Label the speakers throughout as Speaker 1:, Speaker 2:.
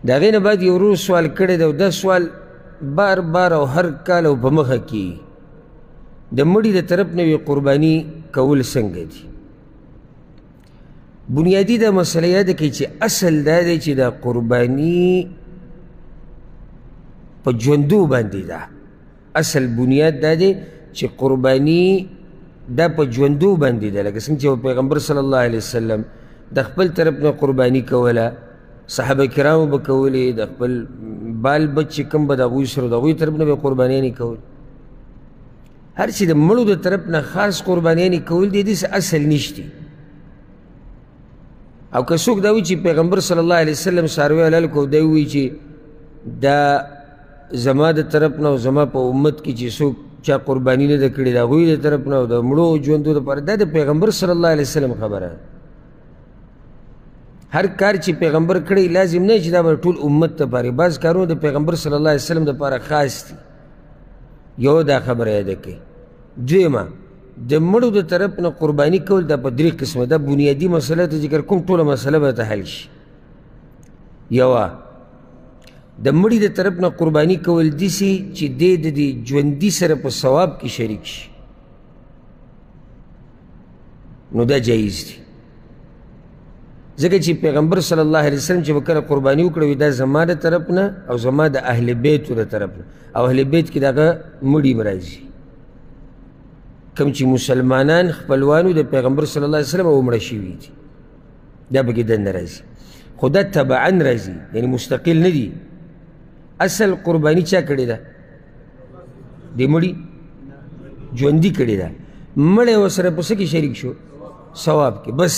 Speaker 1: د هغې نه بعد یو ورور سوال کړی دی او دا سوال بار بار او هر کال او په مخه کېږي د مړي د طرف نه وي قرباني کول څنګه دي؟ بنیادي دا مسله یاد کړئ چې اصل دا دی چې دا قرباني په ژوندو باندې ده. اصل بنیاد دا دی چې قرباني دا په ژوندو باندې ده، لکه څنګه چې پیغمبر صلی الله علیه وسلم د خپل طرف نه قرباني کوله، صحابه کرامو به کولې، د خپل بال بچ چې کوم به د هغوی سره د هغوی طرف نه به قربانیانې کول. هر چې د مړو د طرف نه خاص قربانیانې کول دی داسې اصل نشتی. او که څوک دا وایي چې پیغمبر صلی الله علیه وسلم څاروی حلال کو، دی وایي چې دا زما د طرف نه او زما په امت کې چې څوک چا قرباني نه ده کړې د هغوی د طرف نه او د مړو ژوندو دپاره، دا د پیغمبر صلی الله علیه وسلم خبره ده. هر کار چې پیغمبر کړی لازم نه چې دا به ټول امت دپاره، بعض کارونه د پیغمبر صلی الله علیه وسلم دپاره خاص دي. یو دا خبره یاده کړئ. دویمه د مړو د طرف نه قرباني کول دا په درې قسمه، دا بنیادي مسله ته ذکر کوم، ټوله مسله به ته حل شي. یوه د مړي د طرف نه قرباني کول داسې چې دی د دې ژوندي سره په ثواب کې شریک شي، نو دا جایز دی. ځکه چې پیغمبر صلی الله علیه وسلم چې به کله قرباني وکړه دا زما د طرف نه او زما د اهل بیتو د طرف نه، او اهل بیت کې د هغه مړي به راځي، کوم چې مسلمانان خپلوانو د پیغمبر صلی الله علیه وسلم او مړه شوي دي، دا پکې دننه راځي. خو دا تبعا راځي، یعنی مستقل نه دي. اصل قرباني چا کړې ده؟ د مړي ژوندي کړې ده، مړی ورسره په څه کې شریک شو؟ ثواب کې. بس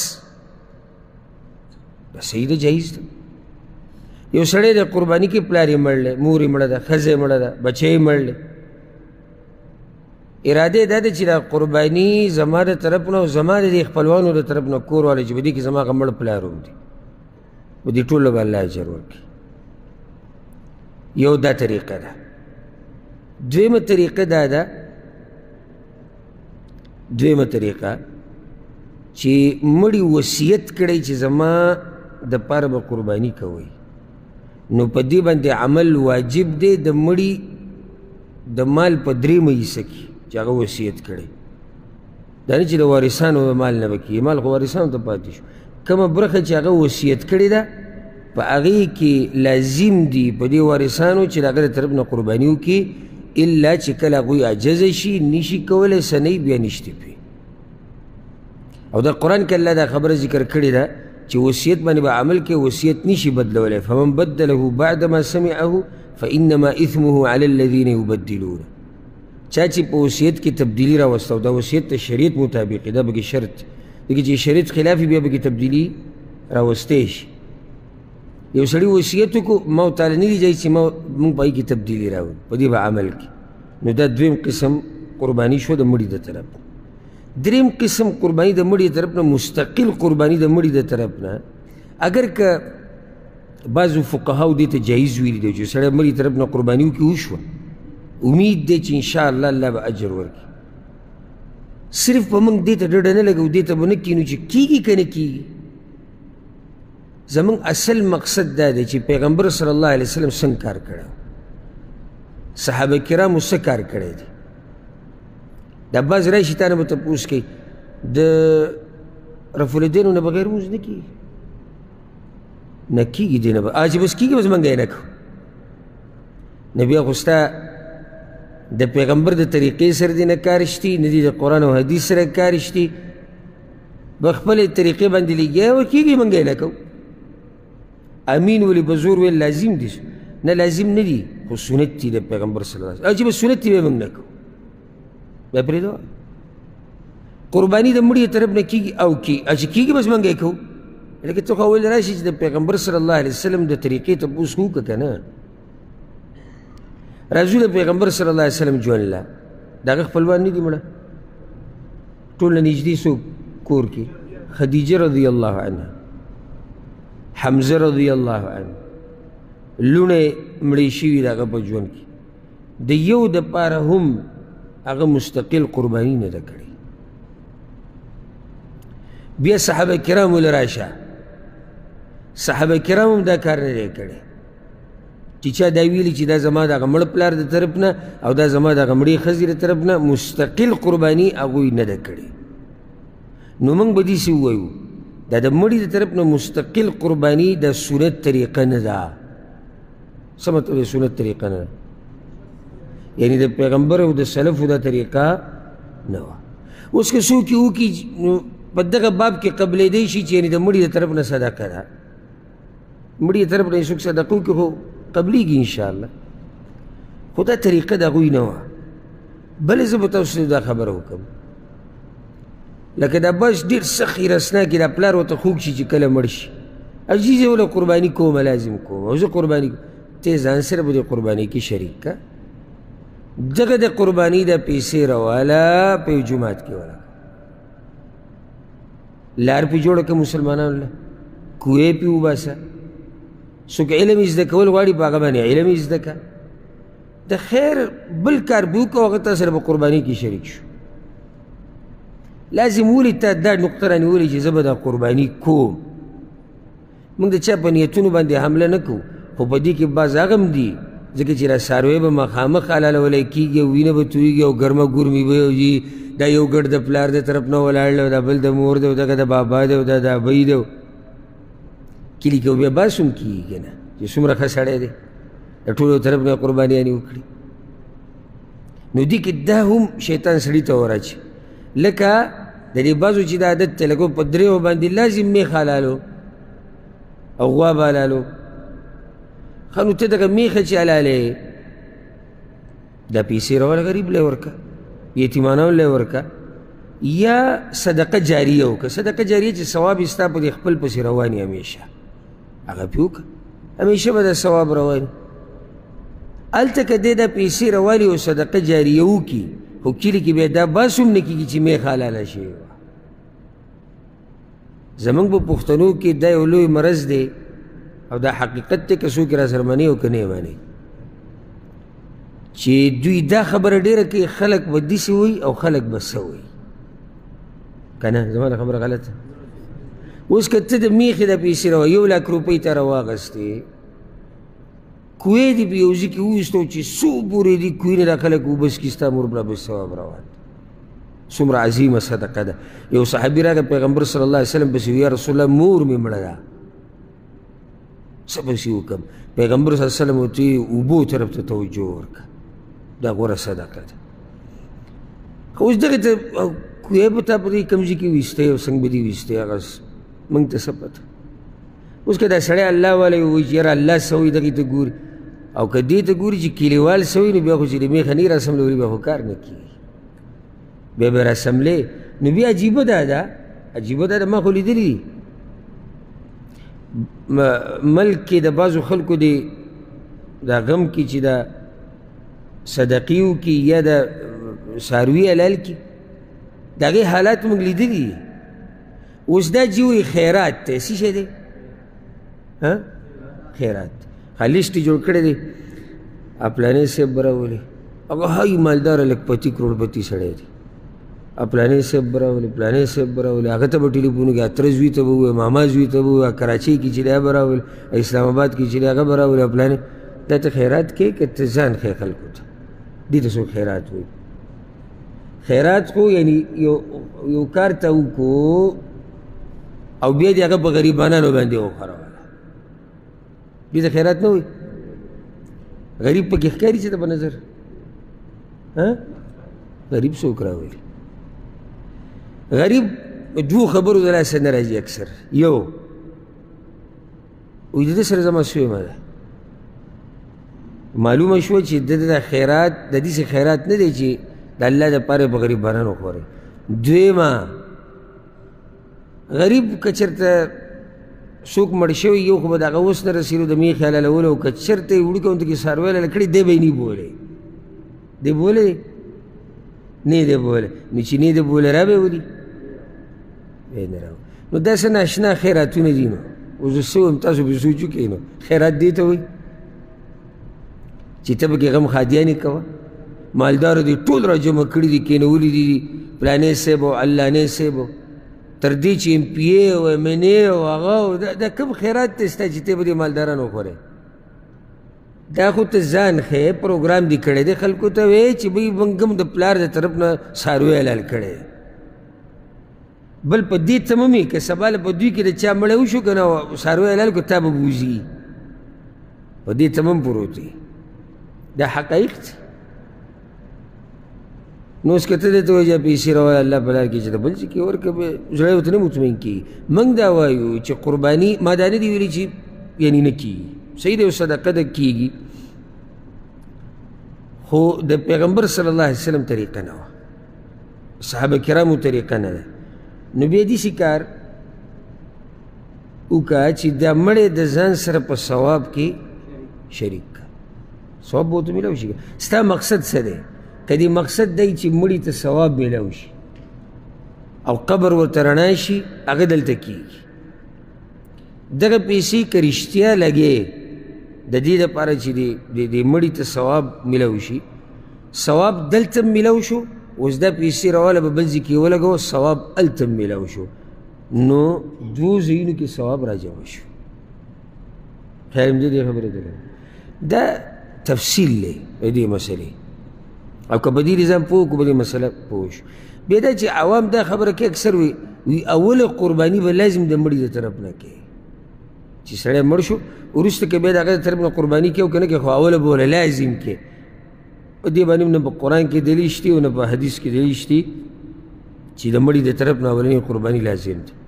Speaker 1: دا صحیح ده، جایز ده. یو سړی د قرباني کې پلار یې مړ دی، مور یې مړه ده، ښځه یې مړه ده، بچه یې مړ دی، اراده یې دا ده چې دا قرباني زما د طرف نه او زما د دې خپلوانو د طرف نه کور والی چې په دې کې زما هغه مړ پلار هم دی، په دې ټولو به الله اجر ورکړي. یو دا طریقه ده. دویمه طریقه دا ده، دویمه طریقه چې مړي وصیت کړی چې زما د پاره به قرباني کوئ، نو په دې باندې عمل واجب دی د مړي د مال په درېیمه حصه کې چې هغه وصیت کړی. دا نه چې د وارثانو د مال نه به کېږي، مال خو وارثانو ته پاتې شو. کومه برخه چې هغه وصیت کړې ده په هغې کې لازم دي په دې وارثانو چې د هغه د طرف نه قرباني وکړي، الا چې کله هغوی عجزه شي نشي کولی سنۍ بیا نشته پرې. او دا قرآن کې الله دا خبره ذکر کړې ده چې وصیت باندې به عمل کې وصیت نشي بدلولی. فمن بدله بعد ما سمعه فانما اثمه على الذين يبدلون. چا چې په وصیت کې تبدیلي راوسته او دا وصیت د شریعت مطابق دا بګې شرط دی چې شریعت خلاف بیا بګې تبدیلي راوستی شي. یو سړي وصیت وکړو ما تعالی نه دی جایز چې موږ په هغې کې تبدیلي راوړو، په دې به عمل کې. نو دا دویم قسم قرباني شو د مړي د طرف. دریم قسم قرباني د مړي د طرف نه، مستقل قرباني د مړي د طرف نه، اگر که بعضو فقهاو دې ته جایز ویلي دی چې سړی مړي طرف نه قرباني وکړي وشوه، امید دی چې انشاءالله الله به اجر ورکړي. صرف په موږ دې ته ډډه نه لګو، دې ته به نه کښېنو چې کېږي که نه کېږي. زموږ اصل مقصد دا دی چې پیغمبر صلی الله علیه وسلم څنګه کار کړی، صحابه کرامو څه کار کړی دی. دا بعض راشي تا نه به تپوس کوي د رفع الیدینو نه بغیر لمونځ نه کېږي، نه کېږي دی نه به چې بس کېږي بس موږ یې نه کوو. نه بیا خو ستا د پیغمبر د طریقې سره دې نه کار شتي، نه دې د قرآن او حدیث سره کار شتي، به خپلې طریقې باندې لګیا و کېږي موږ یې نه کوو. امین ولې په زور ویل لازم دي؟ نه لازم نه دي، خو سنت دي د پیغمبر صلی الله علیه وسلم. چې بس سنت دي بیا موږ نه کوو، بیا پرېږدو. قرباني د مړي طرف نه کېږي او چې کېږي بس موږ یې کوو. لکه ته خو ویل راشي چې د پیغمبر صلی الله علیه وسلم د طریقې تپوس وکړه که نه. راځو د پیغمبر صلی الله علیه وسلم ژوند له د هغه خپلوان نه دي مړه، ټول نه نږدې څوک کور کې؟ خدیجه رضی الله عنها، حمزه رضی الله عنه، لوڼې مړې شوي د هغه په ژوند کې، د یو دپاره هم هغه مستقل قرباني نه ده کړې. بیا صحابه کرامو له راشه، صحابه کرام هم دا کار نه دی کړی. چې چا دا ویلي چې دا زما دغه مړ پلار د طرف نه او دا زما دغه مړې ښځې د طرف نه مستقل قرباني هغوی نه ده کړې، نو موږ به داسې ووایو دا د مړي د طرف نه مستقل قرباني د سنت طریقه نه ده. څه مطلب د سنت طریقه نه ده؟ یعنې د پیغمبر او د سلفو دا طریقه نه وه. اوس که څوک یې وکړي نو په دغه باب کې قبلېدی شي چې یعنې د مړي د طرف نه صدقه ده، مړي د طرف نه یې څوک صدقه وکړي خو قبلېږي انشاءالله، خو دا طریقه د هغوی نه وه. بلې زه به تاسو دا خبره وکړم، لکه دا بس ډېر سخت رسناکي دا پلار ورته خوږ شي چې کله مړ شي، عزیز یې وله قرباني کومه لازم کوم او زه قرباني کوم، ته ځان سره به د قربانۍ کې شریک که. دغه د قرباني د پیسې راواله په یو جومات کې وله لار پې جوړه که مسلمانانو له کوې پې وباسه، څوک علم یې زده کول غواړي په هغه باندې علم یې زده که، د خیر بل کار به وکړو هغه تا سره به قربانۍ کې شریک شو. لازم ولې تا دا نقطه رانیولې چې زه به دا قرباني کوم. موږ د چا په نیتونو باندې حمله نه کوو، خو په دې کې بعض هغه هم دي ځکه چې را څاروی به مخامخ حلالولی کېږي او وینه به تویږي او ګرمه ګرمي به وي، دا یو ګډ د پلار د طرف نه ولاړ دی او دا بل د مور دی او دغه د بابا دی او دا د ابۍ دی، کلي کې بیا باس هم کېږي که نه چې څومره ښه سړی دی د ټولو طرف نه قربانیانې وکړي. نو دې کې دا هم شیطان سړي ته وراچي، لکه د دې بعضو چې دا عادت دی لکه په درېو باندې لازم میخ حلالو او غوا به حلالو. ښه نو ته دغه میخه چې حلالې دا پیسې راوله غریب لی ورکه، یتیمانو لی ورکه، یا صدقه جاریه وکړه. صدقه جاریه چې ثواب یې ستا په دې خپل پسې رواني همیشه هغه پې وکړه، همیشه به دا ثواب رواني. هلته که دی دا پیسې روالي او صدقه جاریه وکړي خو کلي کې بیا دا باس هم نه کېږي چې میخ حلاله شوې وه. زموږ په پښتنو کې دا یو لوی مرض دی او دا حقیقت دی که څوک را سره مني او که نه یې مني، چې دوی دا خبره ډېره کوي خلک به داسې وایي او خلک به څه وایي که نه. زما دا خبره غلطه. اوس که ته د میخې د پیسې راوه 1 لاک روپۍ ته راواغستې، کوې دې په یو ځای کې وویستو چې څو پورې دي کوې نه دا خلک وبس کي ستا مور بله بس ثواب روان، څومره عظیمه صدقه ده. یو صحابي راغی پیغمبر صلی الله علیه وسلم پسې یا رسول الله مور مې مړه ده څه پسې وکړم؟ پیغمبر صلی الله علیه وسلم ورته اوبو طرف ته توجه ورکړه، دا غوره صدقه ده. خو اوس دغې ته کوې به تا په دې کوم ځای کې ویستی او څنګه به دې ویستی هغه موږ ته څه پته. اوس که دا سړی الله والی ووایي چې یاره الله څه وایي دغې ته ګوري، او که دې ته ګوري چې کلیوال څه وایي نو بیا خو چې د میخه نه راسملوري بیا خو کار نه کېږي، بیا به راسملې نو بیا عجیبه دا ده، عجیبه دا ده. ما خو لیدلي دي ملک کې د بعضو خلکو د دا غم کې چې دا صدقې وکړي یا د څاروي حلال کړي د هغې حالات موږ لیدلي دي. اوس دا چې وایي خیرات دی، څه شی دی؟ خیرات لیسټ یې جوړ کړی دی، پلانې صاحب به راولي، هغه هی مالداره لکپتي کروړپتي سړی دی، پلانې صاحب به راولي، پلانې صاحب به راولي، هغه ته به ټلیفون وکړي، اتره زوی ته به ووایي، ماما زوی ته به ووایي، کراچۍ کې چې دی هغه به راولي، اسلام آباد کې چې دی هغه به راولي، پلانې. دا ته خیرات کوې که ته ځان ښیې خلکو ته؟ دې ته څوک خیرات وایي؟ خیرات خو یعنې یو کار ته وکړو او بیا دې هغه په غریبانانو باندې وخوروله، دې ته خیرات نه وایي. غریب پکې ښکاري چې ته په نظر غریب څوک راولي؟ غریب دوو خبرو د لاسه نه راځي اکثر. یو وایي د ده سره زما سویمه ده، معلومه شوه چې د ده خیرات د دې خیرات نه دی چې د الله دپاره په غریبانانو خورئ. دویمه غریب که چېرته څوک مړ شوي یو خو به د هغه اوس نه رسېدو د میخې حلالولو او که چېرته یې وړوکی اونته کې څاروی حلاله کړي دی به یې نه بولې، دی بولې نه دی بولې، نو چې نه دی بولې را به یې ولي به نه راولي. نو داسې ناشنا خیراتونه دي. نو اوس زه څه وایم تاسو پرې سوچ وکړئ. نو خیرات دې ته وایي چې ته پکې غم خادیانې کوه، مالدارو دې ټول را جمع کړي دي، کېنولي دي پلانې صاحب او علانې صاحب تر دې چې ایم پی اے او ایم این اے او هغه دا کوم خیرات دی ستا چې ته به دې مالداران وخورې؟ دا خو ته ځان ښیې پروګرام دې کړی دی خلکو ته وایې چې بهی موږ هم د پلار د طرف نه څاروی حلال کړی دی بل په دې تمه مې که سبا له په دوی کې د چا مړی وشو که نه څاروی حلال کړو تا به بوځي په دې تمه هم پروت دی دا حقایق دي نو اوس که ته دې ته وایي پیسې راوړه الله په لار کې چې د بل څه کې ورکړه به زړه ورته نه مطمئن کېږي موږ دا وایو چې قرباني ما دا نه دي ویلي چې یعنې نه کېږي صحیح دی صدقه ده کېږي خو د پیغمبر صلی الله علیه وسلم طریقه نه وه صحابه کرامو طریقه نه ده نو بیا داسې کار وکړه چې دا مړی د ځان سره په ثواب کې شریک کړه ثواب به ورته میلاو شي ستا مقصد څه دی که دې مقصد دی چې مړي ته ثواب میلاو شي او قبر ورته رڼا شي هغه دلته کېږي دغه پیسې که رښتیا لګې د دې دپاره چې د مړي ته ثواب میلاو شي ثواب دلته هم میلاو شو اوس دا پیسې راواله به بل ځای کې ولګوه ثواب هلته هم میلاو شو نو دوو ځایونو کې ثواب راجمع شو خیر همدې دې خبرې ته دا تفصیل دی د دې مسلې او که په دې نظام پوه کړو په دې مسله پوه شو بیا دا چې عوام دا خبره کې اکثر وي اوله قرباني به لازم د مړي د طرف نه کوي چې سړی مړ شو وروسته که بیا د هغه د طرف نه قرباني کوي او که نه کوي خو اوله به وله لازم کوي په دې باندې نه په قرآن کې دلیل شته او نه په حدیث کې دلیل شته چې د مړي د طرف نه اولنۍ قرباني لازم ده